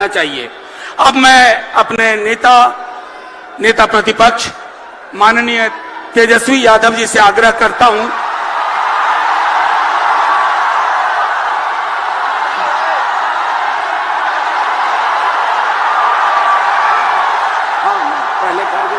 चाहिए। अब मैं अपने नेता प्रतिपक्ष माननीय तेजस्वी यादव जी से आग्रह करता हूं। पहले कर दो।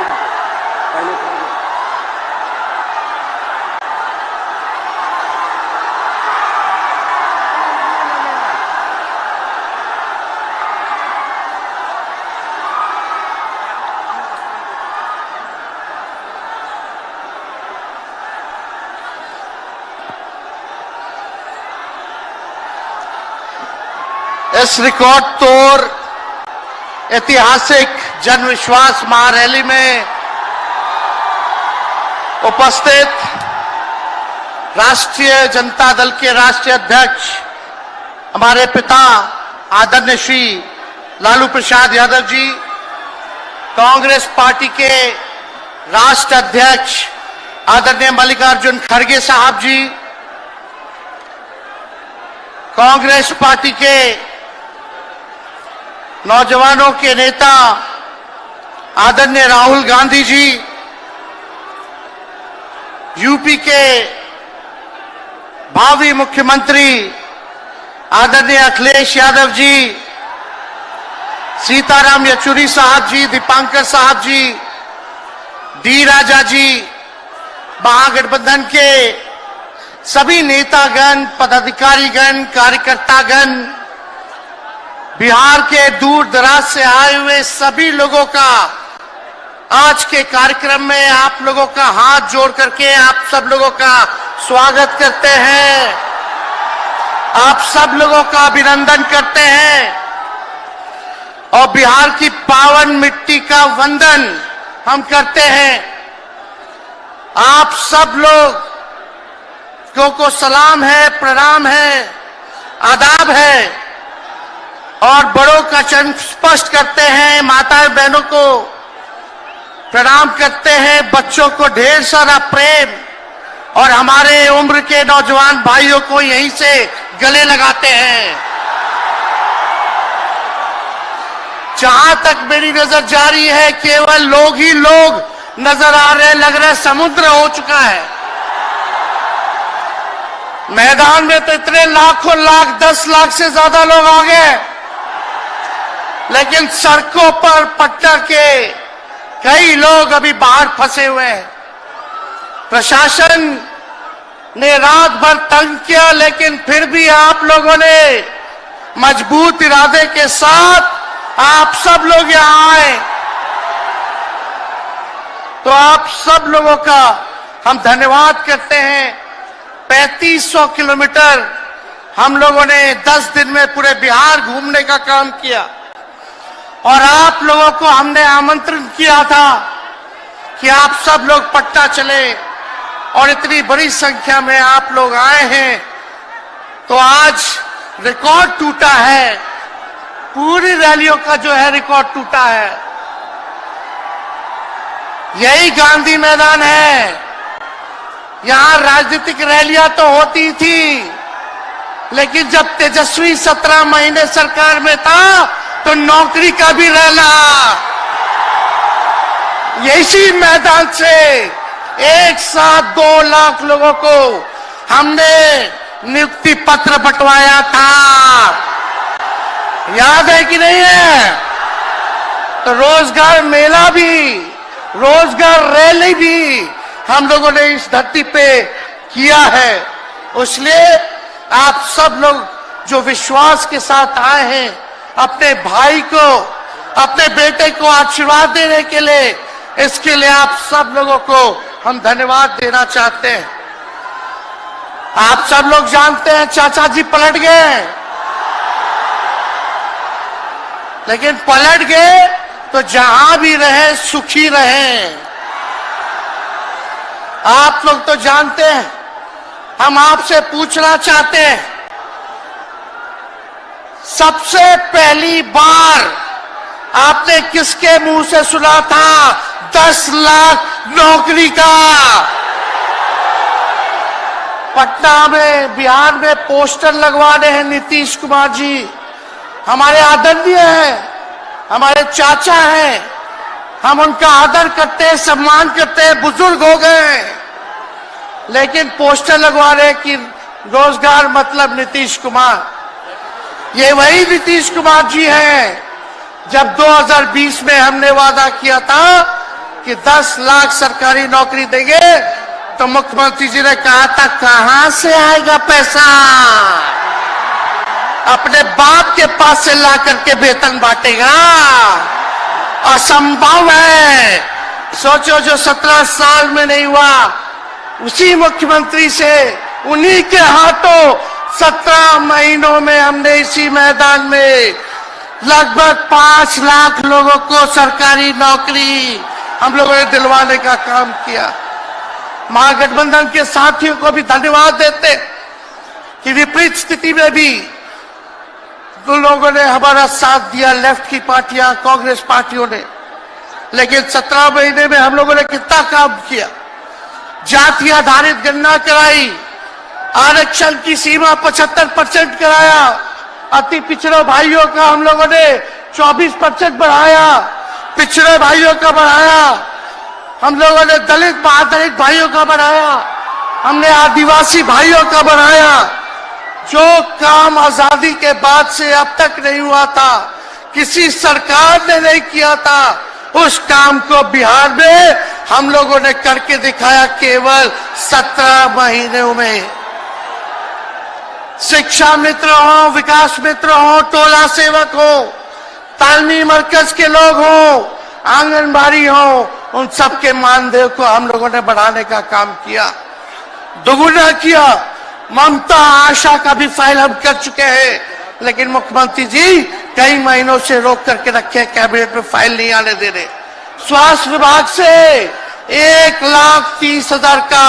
इस रिकॉर्ड तोड़ ऐतिहासिक जन विश्वास महारैली में उपस्थित राष्ट्रीय जनता दल के राष्ट्रीय अध्यक्ष हमारे पिता आदरणीय श्री लालू प्रसाद यादव जी, कांग्रेस पार्टी के राष्ट्र अध्यक्ष आदरणीय मल्लिकार्जुन खड़गे साहब जी, कांग्रेस पार्टी के नौजवानों के नेता आदरणीय राहुल गांधी जी, यूपी के भावी मुख्यमंत्री आदरणीय अखिलेश यादव जी, सीताराम येचुरी साहब जी, दीपांकर साहब जी, डी राजा जी, महागठबंधन के सभी नेतागण, पदाधिकारीगण, कार्यकर्तागण, बिहार के दूर दराज से आए हुए सभी लोगों का आज के कार्यक्रम में आप लोगों का हाथ जोड़ करके आप सब लोगों का स्वागत करते हैं, आप सब लोगों का अभिनंदन करते हैं और बिहार की पावन मिट्टी का वंदन हम करते हैं। आप सब लोग को सलाम है, प्रणाम है, आदाब है और बड़ों का चरण स्पष्ट करते हैं, माताएं बहनों को प्रणाम करते हैं, बच्चों को ढेर सारा प्रेम और हमारे उम्र के नौजवान भाइयों को यहीं से गले लगाते हैं। जहां तक मेरी नजर जा रही है केवल लोग ही लोग नजर आ रहे, लग रहा है समुद्र हो चुका है। मैदान में तो इतने लाखों लाख, 10 लाख से ज्यादा लोग आ गए, लेकिन सड़कों पर पटना के कई लोग अभी बाहर फंसे हुए हैं। प्रशासन ने रात भर तंग किया, लेकिन फिर भी आप लोगों ने मजबूत इरादे के साथ आप सब लोग यहां आए, तो आप सब लोगों का हम धन्यवाद करते हैं। 3500 किलोमीटर हम लोगों ने 10 दिन में पूरे बिहार घूमने का काम किया और आप लोगों को हमने आमंत्रण किया था कि आप सब लोग पटना चले और इतनी बड़ी संख्या में आप लोग आए हैं, तो आज रिकॉर्ड टूटा है, पूरी रैलियों का जो है रिकॉर्ड टूटा है। यही गांधी मैदान है, यहां राजनीतिक रैलियां तो होती थी, लेकिन जब तेजस्वी 17 महीने सरकार में था तो नौकरी का भी रैला यही मैदान से एक साथ 2 लाख लोगों को हमने नियुक्ति पत्र बंटवाया था, याद है कि नहीं है? तो रोजगार मेला भी, रोजगार रैली भी हम लोगों ने इस धरती पे किया है। इसलिए आप सब लोग जो विश्वास के साथ आए हैं अपने भाई को, अपने बेटे को आशीर्वाद देने के लिए, इसके लिए आप सब लोगों को हम धन्यवाद देना चाहते हैं। आप सब लोग जानते हैं चाचा जी पलट गए, लेकिन पलट गए तो जहां भी रहे सुखी रहे। आप लोग तो जानते हैं, हम आपसे पूछना चाहते हैं, सबसे पहली बार आपने किसके मुंह से सुना था 10 लाख नौकरी का? पटना में, बिहार में पोस्टर लगवाने हैं नीतीश कुमार जी, हमारे आदरणीय हैं, हमारे चाचा हैं, हम उनका आदर करते हैं, सम्मान करते हैं, बुजुर्ग हो गए हैं, लेकिन पोस्टर लगवा रहे कि रोजगार मतलब नीतीश कुमार। ये वही नीतीश कुमार जी हैं जब 2020 में हमने वादा किया था कि 10 लाख सरकारी नौकरी देंगे, तो मुख्यमंत्री जी ने कहा था कहां से आएगा पैसा, अपने बाप के पास से ला करके वेतन बांटेगा, असंभव है। सोचो जो 17 साल में नहीं हुआ, उसी मुख्यमंत्री से उन्हीं के हाथों 17 महीनों में हमने इसी मैदान में लगभग 5 लाख लोगों को सरकारी नौकरी हम लोगों ने दिलवाने का काम किया। महागठबंधन के साथियों को भी धन्यवाद देते कि विपरीत स्थिति में भी उन लोगों ने हमारा साथ दिया, लेफ्ट की पार्टियां, कांग्रेस पार्टियों ने। लेकिन 17 महीने में हम लोगों ने कितना काम किया, जाति आधारित गणना कराई, आरक्षण की सीमा 75% कराया, अति पिछड़े भाइयों का हम लोगों ने 24% बढ़ाया, पिछड़े भाइयों का बढ़ाया, हम लोगों ने दलित महादलित भाइयों का बढ़ाया, हमने आदिवासी भाइयों का बढ़ाया। जो काम आजादी के बाद से अब तक नहीं हुआ था, किसी सरकार ने नहीं किया था, उस काम को बिहार में हम लोगों ने करके दिखाया केवल 17 महीनों में। शिक्षा मित्र हो, विकास मित्र हो, टोला सेवक हो, तालमी मरकज के लोग हो, आंगनबाड़ी हो, उन सबके मानदेय को हम लोगों ने बढ़ाने का काम किया, दोगुना किया। ममता आशा का भी फाइल हम कर चुके हैं, लेकिन मुख्यमंत्री जी कई महीनों से रोक करके रखे, कैबिनेट में फाइल नहीं आने दे रहे। स्वास्थ्य विभाग से 1,30,000 का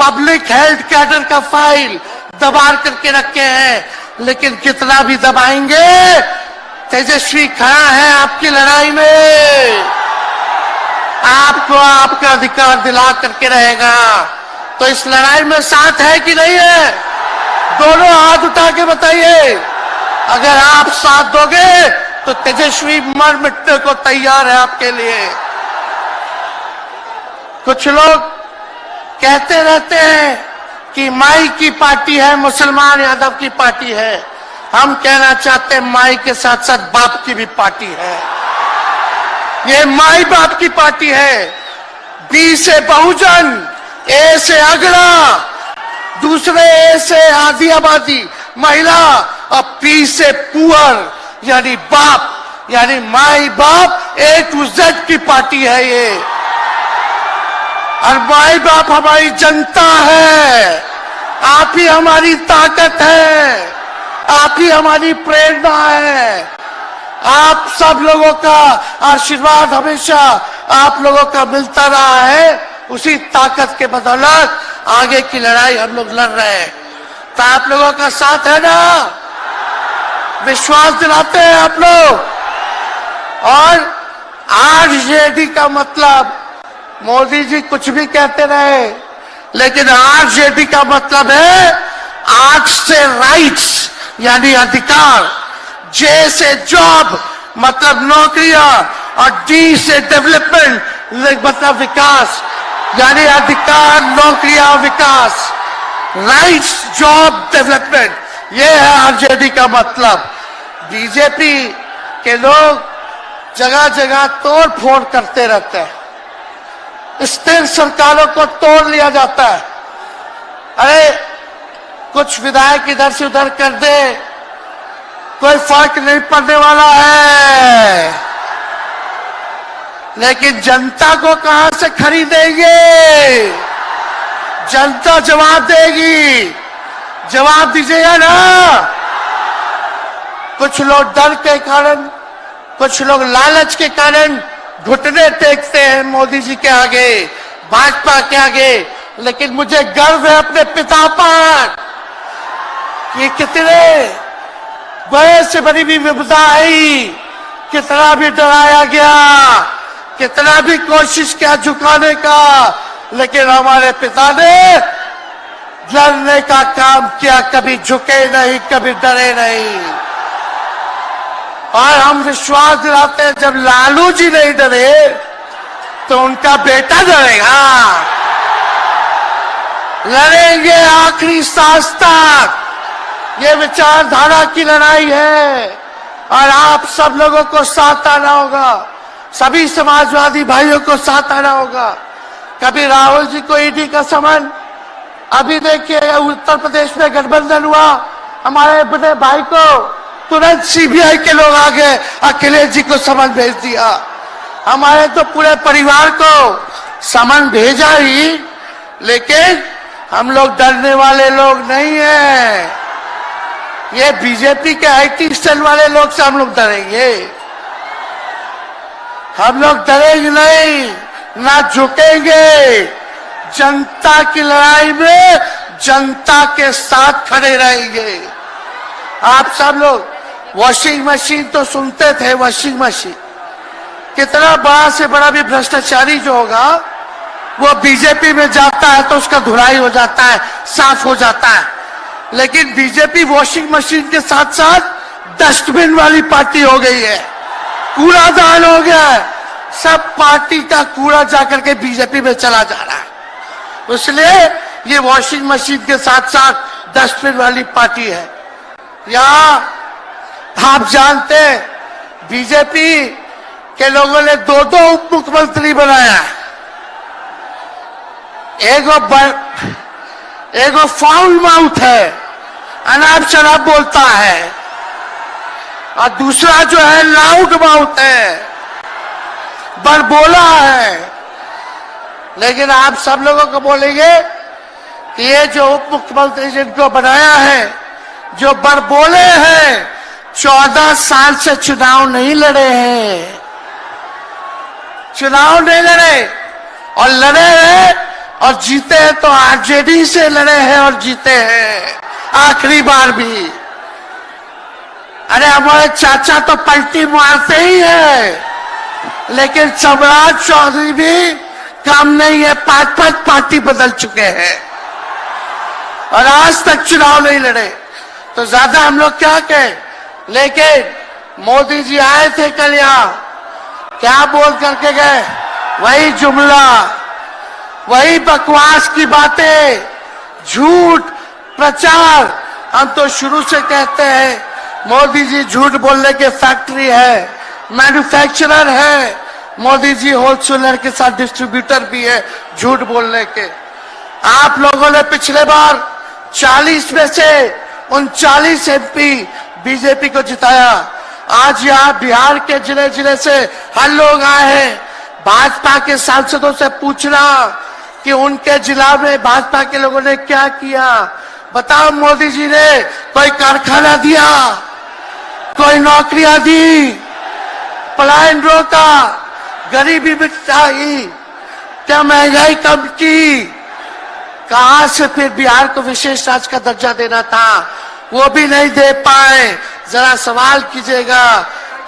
पब्लिक हेल्थ कैडर का फाइल दबा करके रखे हैं, लेकिन कितना भी दबाएंगे, तेजस्वी खड़ा है आपकी लड़ाई में, आपको आपका अधिकार दिला करके रहेगा। तो इस लड़ाई में साथ है कि नहीं है? दोनों हाथ उठा के बताइए। अगर आप साथ दोगे तो तेजस्वी मर मिटने को तैयार है आपके लिए। कुछ लोग कहते रहते हैं कि माई की पार्टी है, मुसलमान यादव की पार्टी है। हम कहना चाहते हैं माई के साथ साथ बाप की भी पार्टी है। ये माई बाप की पार्टी है। बी से बहुजन, ए से अगड़ा, दूसरे ए से आधी आबादी महिला, और पी से पुअर यानी बाप, यानी माई बाप, ए टू जेड की पार्टी है ये। और माई बाप हमारी जनता है, आप ही हमारी ताकत है, आप ही हमारी प्रेरणा है। आप सब लोगों का आशीर्वाद हमेशा आप लोगों का मिलता रहा है, उसी ताकत के बदौलत आगे की लड़ाई हम लोग लड़ रहे हैं। तो आप लोगों का साथ है ना? विश्वास दिलाते हैं आप लोग। और आरजेडी का मतलब, मोदी जी कुछ भी कहते रहे, लेकिन आरजेडी का मतलब है आर से राइट्स यानी अधिकार, जे से जॉब मतलब नौकरियां, और डी से डेवलपमेंट मतलब विकास, यानी अधिकार, नौकरियां, विकास, राइट्स, जॉब, डेवलपमेंट, ये है आरजेडी का मतलब। बीजेपी के लोग जगह जगह तोड़ फोड़ करते रहते हैं, स्थिर सरकारों को तोड़ लिया जाता है। अरे कुछ विधायक इधर से उधर कर दे, कोई फर्क नहीं पड़ने वाला है, लेकिन जनता को कहां से खरीदेंगे? जनता जवाब देगी, जवाब दीजिएगा ना। कुछ लोग डर के कारण, कुछ लोग लालच के कारण घुटने टेकते हैं मोदी जी के आगे, भाजपा के आगे, लेकिन मुझे गर्व है अपने पिता पर। ये कितने बड़े से बड़ी भी विपदा आई, कितना भी डराया गया, कितना भी कोशिश किया झुकाने का, लेकिन हमारे पिता ने लड़ने का काम किया, कभी झुके नहीं, कभी डरे नहीं। और हम विश्वास दिलाते हैं जब लालू जी नहीं डरे तो उनका बेटा डरेगा। लड़ेंगे आखिरी सांस तक। ये विचारधारा की लड़ाई है और आप सब लोगों को साथ आना होगा। सभी समाजवादी भाइयों को साथ आना होगा। कभी राहुल जी को ईडी का समन, अभी देखिए उत्तर प्रदेश में गठबंधन हुआ, हमारे बड़े भाई को तुरंत सीबीआई के लोग आ गए, अखिलेश जी को समन भेज दिया। हमारे तो पूरे परिवार को समन भेजा ही, लेकिन हम लोग डरने वाले लोग नहीं हैं। ये बीजेपी के आईटी सेल वाले लोग से हम लोग डरेंगे? हम लोग डरेंगे नहीं, ना झुकेंगे। जनता की लड़ाई में जनता के साथ खड़े रहेंगे। आप सब लोग वॉशिंग मशीन तो सुनते थे, वॉशिंग मशीन कितना बड़ा से बड़ा भी भ्रष्टाचारी जो होगा वो बीजेपी में जाता है तो उसका धुलाई हो जाता है, साफ हो जाता है। लेकिन बीजेपी वॉशिंग मशीन के साथ साथ डस्टबिन वाली पार्टी हो गई है, कूड़ादान हो गया है। सब पार्टी का कूड़ा जाकर के बीजेपी में चला जा रहा है। इसलिए ये वॉशिंग मशीन के साथ साथ डस्टबिन वाली पार्टी है। यहां आप जानते हैं बीजेपी के लोगों ने दो दो उप मुख्यमंत्री बनाया। एगो फाउल माउथ है, अनाप शनाप बोलता है, और दूसरा जो है लाउड माउथ है, बड़बोला है। लेकिन आप सब लोगों को बोलेंगे कि ये जो उप मुख्यमंत्री जिनको बनाया है, जो बड़बोले हैं, 14 साल से चुनाव नहीं लड़े हैं, चुनाव नहीं लड़े, और लड़े हैं और जीते हैं तो आरजेडी से लड़े हैं और जीते हैं आखिरी बार भी। अरे हमारे चाचा तो पलटी मारते ही है, लेकिन सम्राट चौधरी भी काम नहीं है, 5-5 पार्टी बदल चुके हैं और आज तक चुनाव नहीं लड़े। तो ज्यादा हम लोग क्या कहें। लेकिन मोदी जी आए थे कल यहाँ, क्या बोल करके गए? वही जुमला, वही बकवास की बातें, झूठ प्रचार। हम तो शुरू से कहते हैं मोदी जी झूठ बोलने के फैक्ट्री है, मैन्युफैक्चरर है। मोदी जी होलसेलर के साथ डिस्ट्रीब्यूटर भी है झूठ बोलने के। आप लोगों ने पिछले बार 40 में से 39 एमपी बीजेपी को जिताया। आज यहाँ बिहार के जिले जिले से हर लोग आए हैं भाजपा के सांसदों से पूछना कि उनके जिला में भाजपा के लोगों ने क्या किया। बताओ, मोदी जी ने कोई कारखाना दिया, कोई नौकरियां दी, पलायन रोका, गरीबी मिटाई, क्या महंगाई कम की? कहां से फिर बिहार को विशेष राज्य का दर्जा देना था, वो भी नहीं दे पाए। जरा सवाल कीजिएगा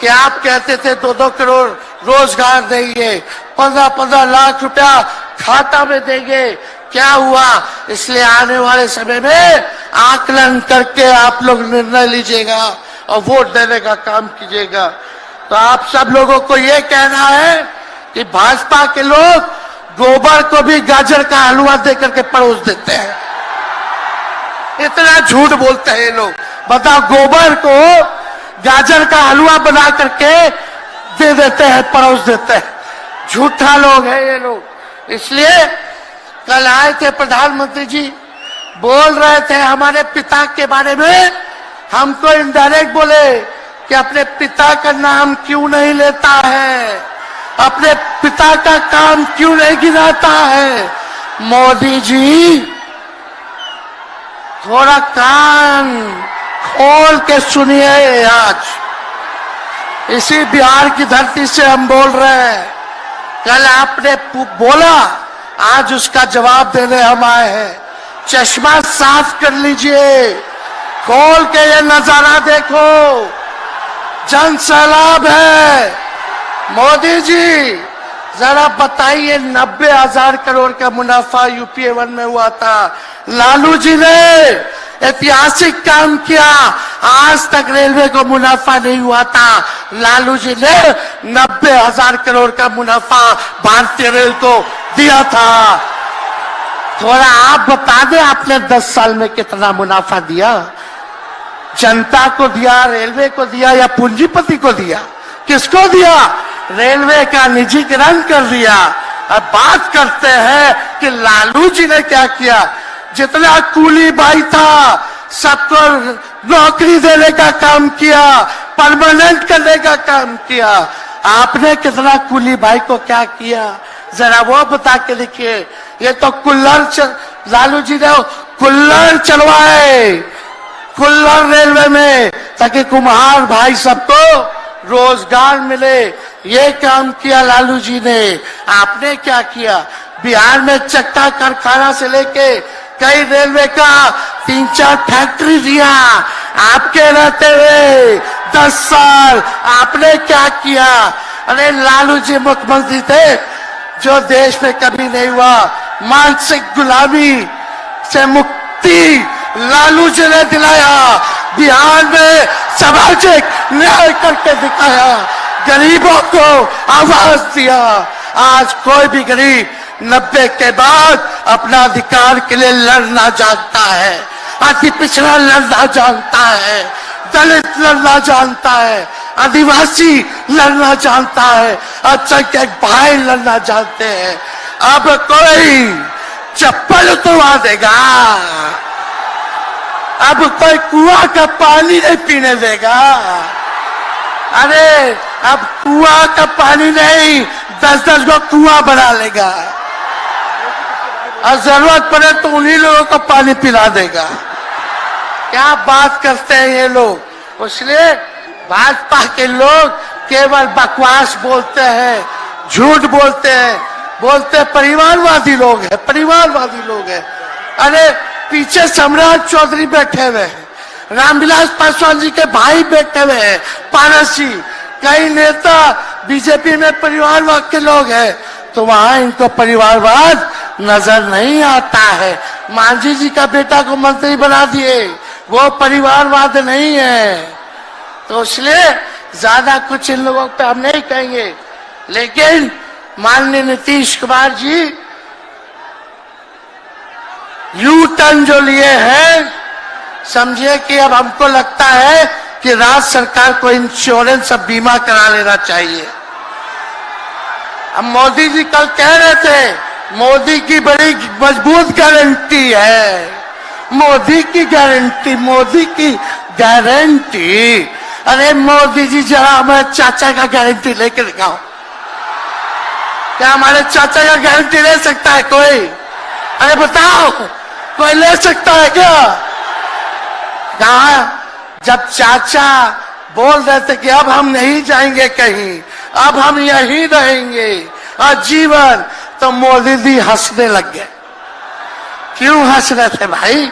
कि आप कहते थे 2-2 करोड़ रोजगार देंगे, 15-15 लाख रुपया खाता में देंगे, क्या हुआ? इसलिए आने वाले समय में आकलन करके आप लोग निर्णय लीजिएगा और वोट देने का काम कीजिएगा। तो आप सब लोगों को ये कहना है कि भाजपा के लोग गोबर को भी गाजर का हलवा देकर के परोस देते हैं। इतना झूठ बोलते हैं ये लोग। बताओ, गोबर को गाजर का हलवा बना करके दे देते हैं, परोस देते हैं। झूठा लोग हैं ये लोग। इसलिए कल आए थे प्रधानमंत्री जी, बोल रहे थे हमारे पिता के बारे में। हमको इनडायरेक्ट बोले कि अपने पिता का नाम क्यों नहीं लेता है, अपने पिता का काम क्यों नहीं गिनाता है। मोदी जी, थोड़ा कान खोल के सुनिए। आज इसी बिहार की धरती से हम बोल रहे हैं। कल आपने बोला, आज उसका जवाब देने हम आए हैं। चश्मा साफ कर लीजिए, खोल के ये नजारा देखो, जन सैलाब है। मोदी जी, जरा बताइए, 90,000 करोड़ का मुनाफा यूपीए 1 में हुआ था। लालू जी ने ऐतिहासिक काम किया। आज तक रेलवे को मुनाफा नहीं हुआ था। लालू जी ने 90,000 करोड़ का मुनाफा भारतीय रेल को दिया था। थोड़ा आप बता दें, आपने 10 साल में कितना मुनाफा दिया? जनता को दिया, रेलवे को दिया या पूंजीपति को दिया? किसको दिया? रेलवे का निजीकरण कर दिया। अब बात करते हैं कि लालू जी ने क्या किया। जितना कूली भाई था सबको नौकरी देने का काम किया, परमानेंट करने का काम किया। आपने कितना कूली भाई को क्या किया, जरा वो बता के देखिए। ये तो लालू जी ने कुल्लड़ चलवाए, कुल्लड़ रेलवे में, ताकि कुम्हार भाई सबको रोजगार मिले। ये काम किया लालू जी ने। आपने क्या किया? बिहार में चक्का कारखाना से लेके कई रेलवे का 3-4 फैक्ट्री दिया। आपके रहते हुए 10 साल आपने क्या किया? अरे लालू जी मुख्यमंत्री थे जो देश में कभी नहीं हुआ। मानसिक गुलामी से मुक्ति लालू जी ने दिलाया। बिहार में सामाजिक न्याय करके दिखाया, गरीबों को आवाज दिया। आज कोई भी गरीब 90 के बाद अपना अधिकार के लिए लड़ना जानता है, अति पिछड़ा लड़ना जानता है, दलित लड़ना जानता है, आदिवासी लड़ना जानता है, अल्पसंख्यक भाई लड़ना जानते हैं। अब कोई चप्पल उतरवा देगा, अब कोई कुआं का पानी नहीं पीने देगा। अरे अब कुआं का पानी नहीं, 10-10 को कुआं बना लेगा और जरूरत पड़े तो उन्हीं लोगों को पानी पिला देगा। क्या बात करते हैं ये लोग। इसलिए भाजपा के लोग केवल बकवास बोलते हैं, झूठ बोलते हैं, बोलते परिवारवादी लोग हैं, परिवारवादी लोग हैं। अरे पीछे सम्राट चौधरी बैठे हुए हैं, रामविलास पासवान जी के भाई बैठे हुए हैं, पारस जी, कई नेता बीजेपी में परिवारवाद के लोग हैं, तो वहां इनको परिवारवाद नजर नहीं आता है। मांझी जी का बेटा को मंत्री बना दिए, वो परिवारवाद नहीं है। तो इसलिए ज्यादा कुछ इन लोगों पे हम नहीं कहेंगे। लेकिन माननीय नीतीश कुमार जी यू टर्न जो लिए हैं, समझिए कि अब हमको लगता है कि राज्य सरकार को इंश्योरेंस और बीमा करा लेना चाहिए। अब मोदी जी कल कह रहे थे मोदी की बड़ी मजबूत गारंटी है, मोदी की गारंटी, मोदी की गारंटी। अरे मोदी जी जरा हमारे चाचा का गारंटी लेके दिखाओ। क्या हमारे चाचा का गारंटी ले सकता है कोई? अरे बताओ, कोई ले सकता है क्या? कहा जब चाचा बोल रहे थे कि अब हम नहीं जाएंगे कहीं, अब हम यहीं रहेंगे आजीवन, तो मोदी जी हंसने लग गए। क्यों हंस रहे थे भाई?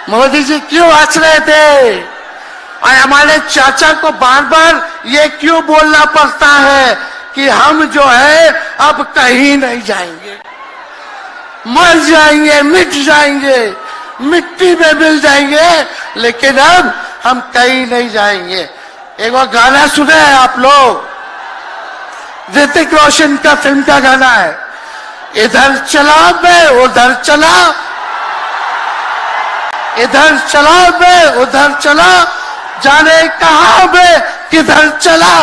मोदी जी क्यों हंस रहे थे? और हमारे चाचा को बार बार ये क्यों बोलना पड़ता है कि हम जो है अब कहीं नहीं जाएंगे, मर जाएंगे, मिट जाएंगे, मिट्टी में मिल जाएंगे, लेकिन अब हम कहीं नहीं जाएंगे। एक बार गाना सुने हैं आप लोग, ऋतिक रोशन का फिल्म का गाना है, इधर चला मैं उधर चला, इधर चला मैं उधर चला, जाने कहां मैं किधर चला,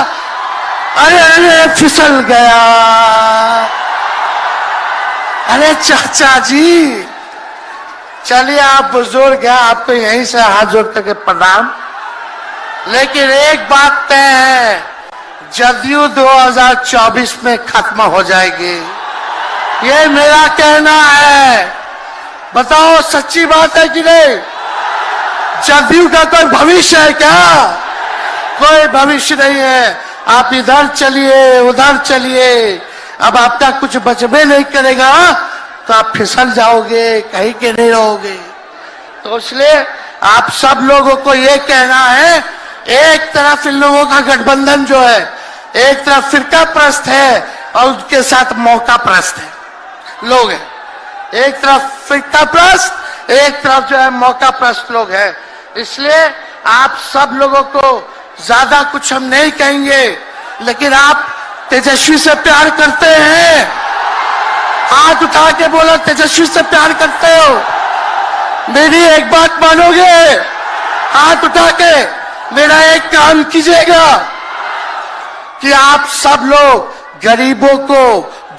अरे अरे फिसल गया। अरे चाचा जी, चलिए आप बुजुर्ग हैं, आपको यहीं से हाथ जोड़ करके प्रणाम। लेकिन एक बात तय है, जदयू 2024 में खत्म हो जाएगी, ये मेरा कहना है। बताओ सच्ची बात है कि नहीं? जदयू का कोई भविष्य है क्या? कोई भविष्य नहीं है। आप इधर चलिए उधर चलिए, अब आपका कुछ बचबे नहीं करेगा तो आप फिसल जाओगे, कहीं के नहीं रहोगे। तो इसलिए आप सब लोगों को ये कहना है, एक तरफ इन लोगों का गठबंधन जो है, एक तरफ फिरका प्रस्त है और उनके साथ मौका प्रस्त है लोग हैं। एक तरफ फिरका प्रस्त, एक तरफ जो है मौका प्रस्त लोग है। इसलिए आप सब लोगों को ज्यादा कुछ हम नहीं कहेंगे, लेकिन आप तेजस्वी से प्यार करते हैं? हाथ उठा के बोलो, तेजस्वी से प्यार करते हो? मेरी एक बात मानोगे? हाथ उठा के मेरा एक काम कीजिएगा कि आप सब लोग गरीबों को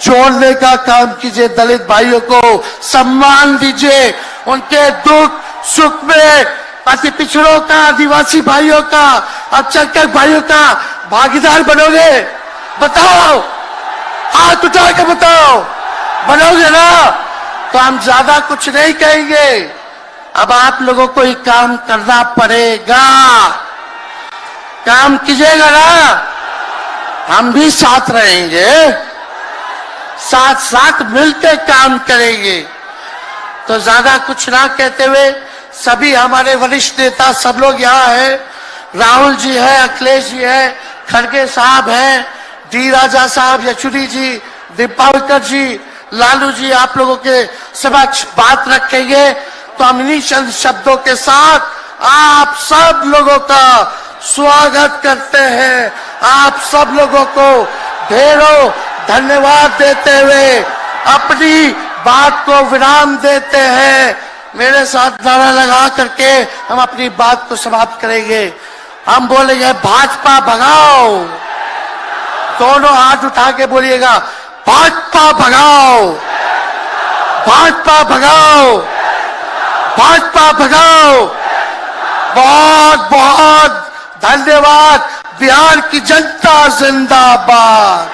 जोड़ने का काम कीजिए, दलित भाइयों को सम्मान दीजिए, उनके दुख सुख में अति पिछड़ों का, आदिवासी भाइयों का, अल्पसंख्यक भाइयों का भागीदार बनोगे? बताओ, हाथ उठा के बताओ, बनोगे ना? तो हम ज्यादा कुछ नहीं कहेंगे। अब आप लोगों को ही काम करना पड़ेगा। काम कीजिएगा ना? हम भी साथ रहेंगे, साथ साथ मिलकर काम करेंगे। तो ज्यादा कुछ ना कहते हुए सभी हमारे वरिष्ठ नेता सब लोग यहाँ हैं। राहुल जी है, अखिलेश जी है, खड़गे साहब हैं, डी राजा साहब, येचुरी जी, दीपावकर जी, लालू जी आप लोगों के समक्ष बात रखेंगे। तो हम इन्हीं चंद शब्दों के साथ आप सब लोगों का स्वागत करते हैं। आप सब लोगों को ढेरों धन्यवाद देते हुए अपनी बात को विराम देते हैं। मेरे साथ नारा लगा करके हम अपनी बात को समाप्त करेंगे। हम बोलेंगे भाजपा भगाओ। दोनों हाथ उठा के बोलिएगा, भाजपा भगाओ, भाजपा भगाओ, भाजपा भगाओ। बहुत बहुत धन्यवाद। बिहार की जनता जिंदाबाद,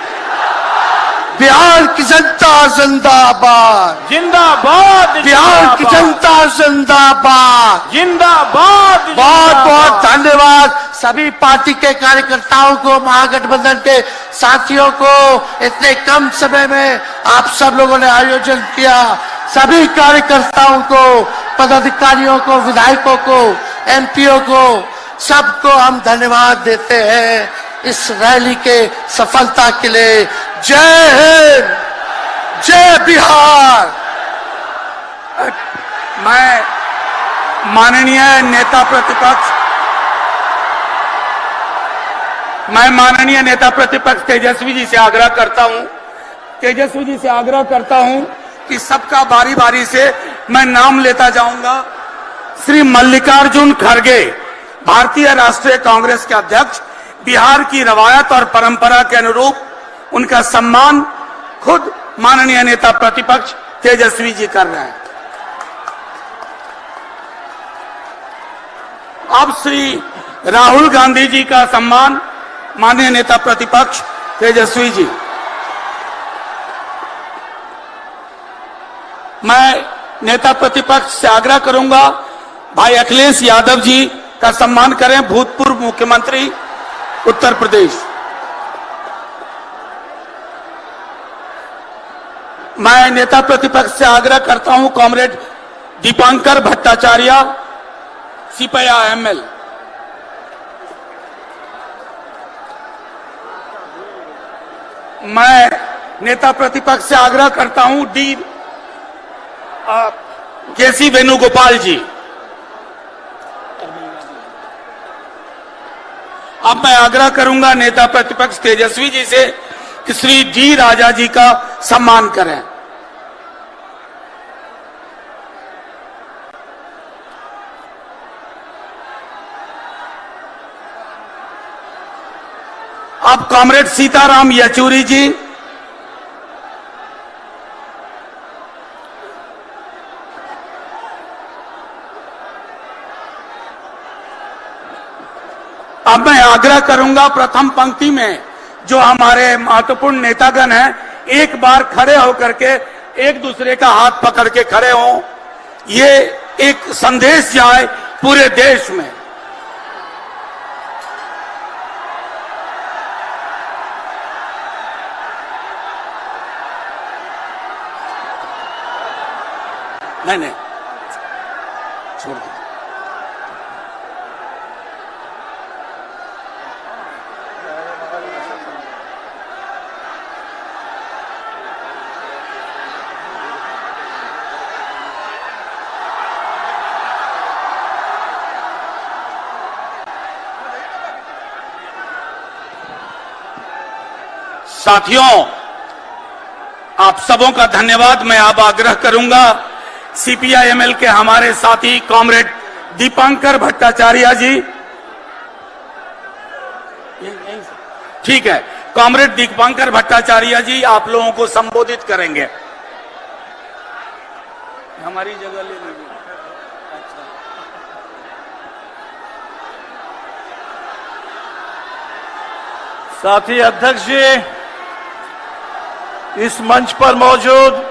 बिहार की जनता जिंदाबाद, जिंदाबाद, बिहार की जनता जिंदाबाद, जिंदाबाद। बहुत बहुत धन्यवाद सभी पार्टी के कार्यकर्ताओं को, महागठबंधन के साथियों को। इतने कम समय में आप सब लोगों ने आयोजन किया। सभी कार्यकर्ताओं को, पदाधिकारियों को, विधायकों को, एमपीओ को, सबको हम धन्यवाद देते हैं इस रैली के सफलता के लिए। जय हिंद, जय बिहार। मैं माननीय नेता प्रतिपक्ष तेजस्वी जी से आग्रह करता हूं कि सबका बारी बारी से मैं नाम लेता जाऊंगा। श्री मल्लिकार्जुन खड़गे, भारतीय राष्ट्रीय कांग्रेस के अध्यक्ष। बिहार की रवायत और परंपरा के अनुरूप उनका सम्मान खुद माननीय नेता प्रतिपक्ष तेजस्वी जी कर रहे हैं। अब श्री राहुल गांधी जी का सम्मान माननीय नेता प्रतिपक्ष तेजस्वी जी। मैं नेता प्रतिपक्ष से आग्रह करूंगा भाई अखिलेश यादव जी का सम्मान करें, भूतपूर्व मुख्यमंत्री उत्तर प्रदेश। मैं नेता प्रतिपक्ष से आग्रह करता हूं कॉमरेड दीपांकर भट्टाचार्य, सिपया एमएल। मैं नेता प्रतिपक्ष से आग्रह करता हूं डी केसी वेणुगोपाल जी। अब मैं आग्रह करूंगा नेता प्रतिपक्ष तेजस्वी जी से कि श्री डी राजा जी का सम्मान करें। अब कॉमरेड सीताराम येचुरी जी। अब मैं आग्रह करूंगा प्रथम पंक्ति में जो हमारे महत्वपूर्ण नेतागण हैं, एक बार खड़े होकर के एक दूसरे का हाथ पकड़ के खड़े हों। ये एक संदेश जाए पूरे देश में। नहीं छोड़ दो। साथियों, आप सबों का धन्यवाद। मैं अब आग्रह करूंगा सीपीआईएमएल के हमारे साथी कॉमरेड दीपांकर भट्टाचार्य जी, ठीक है, कॉमरेड दीपांकर भट्टाचार्य जी आप लोगों को संबोधित करेंगे। हमारी जगह ले लीजिए। अच्छा। साथी अध्यक्ष जी, इस मंच पर मौजूद